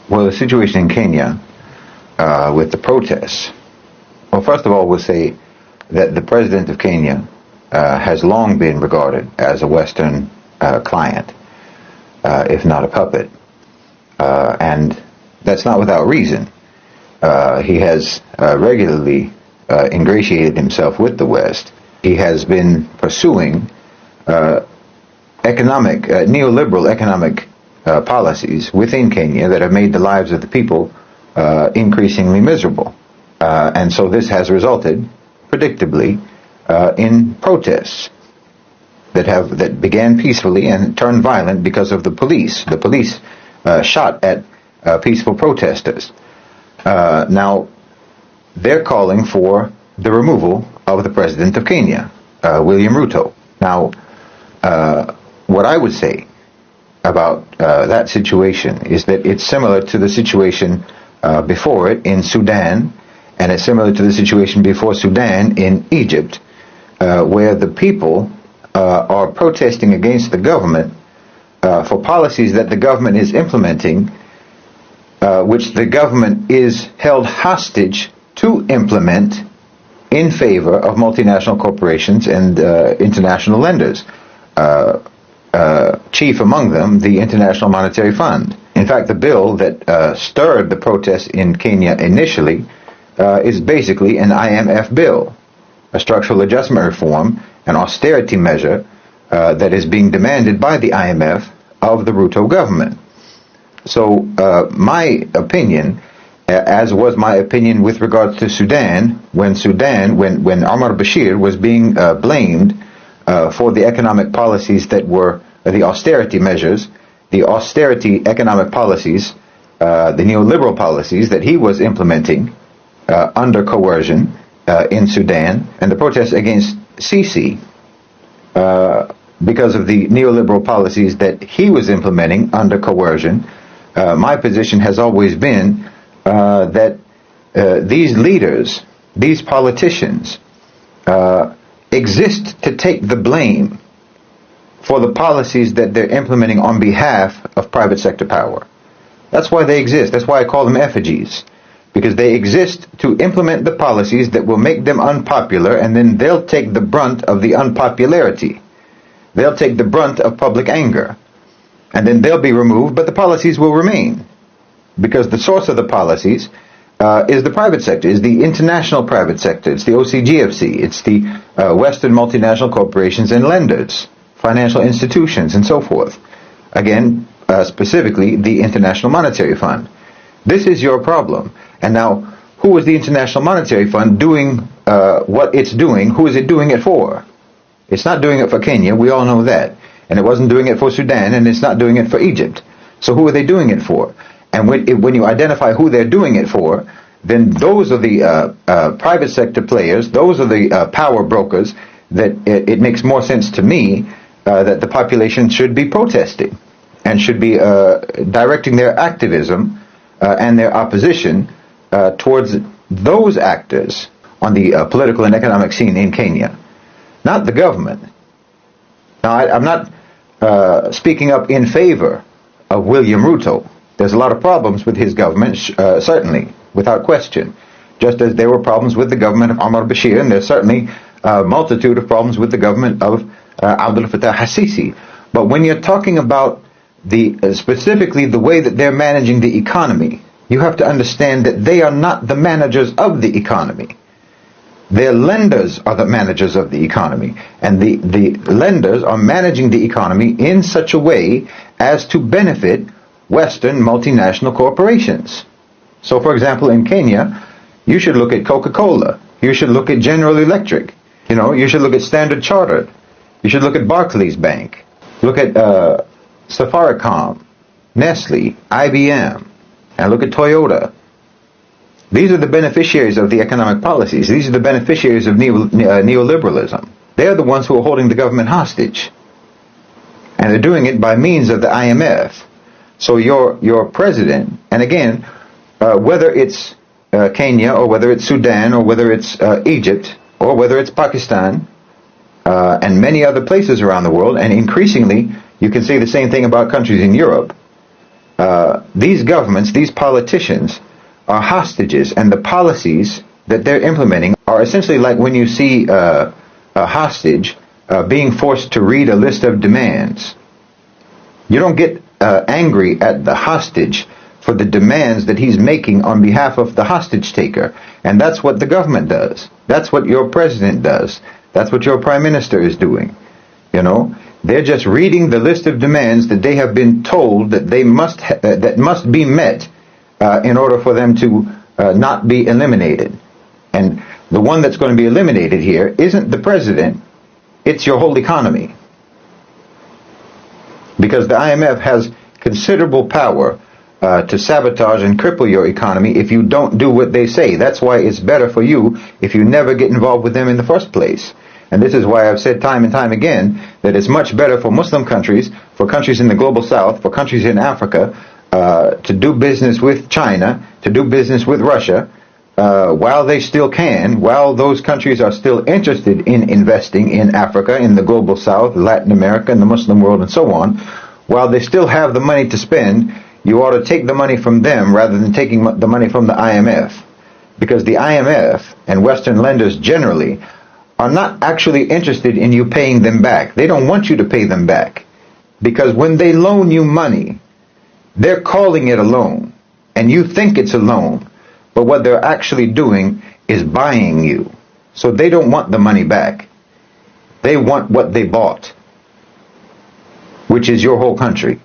Well, the situation in Kenya with the protests. Well, first of all, we'll say that the president of Kenya has long been regarded as a Western client, if not a puppet. And that's not without reason. He has regularly ingratiated himself with the West. He has been pursuing neoliberal economic policies within Kenya that have made the lives of the people increasingly miserable. And so this has resulted, predictably, in protests that began peacefully and turned violent because of the police. The police shot at peaceful protesters. Now, they're calling for the removal of the president of Kenya, William Ruto. Now, what I would say about that situation is that it's similar to the situation before it in Sudan, and it's similar to the situation before Sudan in Egypt, where the people are protesting against the government for policies that the government is implementing, which the government is held hostage to implement in favor of multinational corporations and international lenders, chief among them the International Monetary Fund. In fact, the bill that stirred the protests in Kenya initially is basically an IMF bill, a structural adjustment reform, an austerity measure that is being demanded by the IMF of the Ruto government. So my opinion, as was my opinion with regards to Sudan, when Omar Bashir was being blamed for the economic policies that were the austerity measures, the austerity economic policies, the neoliberal policies that he was implementing under coercion in Sudan, and the protests against Sisi because of the neoliberal policies that he was implementing under coercion. My position has always been that these leaders, these politicians, exist to take the blame for the policies that they're implementing on behalf of private sector power. That's why they exist. That's why I call them effigies, because they exist to implement the policies that will make them unpopular, and then they'll take the brunt of the unpopularity. They'll take the brunt of public anger, and then they'll be removed, but the policies will remain, because the source of the policies is the private sector, is the international private sector. It's the OCGFC. It's the Western multinational corporations and lenders, financial institutions, and so forth. Again, specifically, the International Monetary Fund. This is your problem. And now, who is the International Monetary Fund doing what it's doing? Who is it doing it for? It's not doing it for Kenya. We all know that. And it wasn't doing it for Sudan, and it's not doing it for Egypt. So who are they doing it for? And when you identify who they're doing it for, then those are the private sector players, those are the power brokers that it makes more sense to me that the population should be protesting and should be directing their activism and their opposition towards those actors on the political and economic scene in Kenya, not the government. Now, I'm not speaking up in favor of William Ruto. There's a lot of problems with his government, certainly, without question, just as there were problems with the government of Omar Bashir, and there's certainly a multitude of problems with the government of Abdel Fattah al-Sisi. But when you're talking about specifically the way that they're managing the economy, you have to understand that they are not the managers of the economy. Their lenders are the managers of the economy, and the lenders are managing the economy in such a way as to benefit Western multinational corporations. So, for example, in Kenya, you should look at Coca-Cola. You should look at General Electric. You should look at Standard Chartered. You should look at Barclays Bank. Look at Safaricom, Nestle, IBM, and look at Toyota. These are the beneficiaries of the economic policies. These are the beneficiaries of neoliberalism. They're the ones who are holding the government hostage. And they're doing it by means of the IMF. So your president, and again, whether it's Kenya or whether it's Sudan or whether it's Egypt or whether it's Pakistan and many other places around the world, and increasingly you can say the same thing about countries in Europe, these governments, these politicians, are hostages, and the policies that they're implementing are essentially like when you see a hostage being forced to read a list of demands. You don't get angry at the hostage for the demands that he's making on behalf of the hostage taker. And that's what the government does. That's what your president does. That's what your prime minister is doing. You know, they're just reading the list of demands that they have been told that they must that must be met in order for them to not be eliminated. And the one that's going to be eliminated here isn't the president, it's your whole economy. Because the IMF has considerable power to sabotage and cripple your economy if you don't do what they say. That's why it's better for you if you never get involved with them in the first place. And this is why I've said time and time again that it's much better for Muslim countries, for countries in the global south, for countries in Africa, to do business with China, to do business with Russia, while they still can, while those countries are still interested in investing in Africa, in the global south, Latin America, and the Muslim world, and so on, while they still have the money to spend, you ought to take the money from them rather than taking the money from the IMF. Because the IMF and Western lenders generally are not actually interested in you paying them back. They don't want you to pay them back. Because when they loan you money, they're calling it a loan. And you think it's a loan. But what they're actually doing is buying you. So they don't want the money back. They want what they bought, which is your whole country.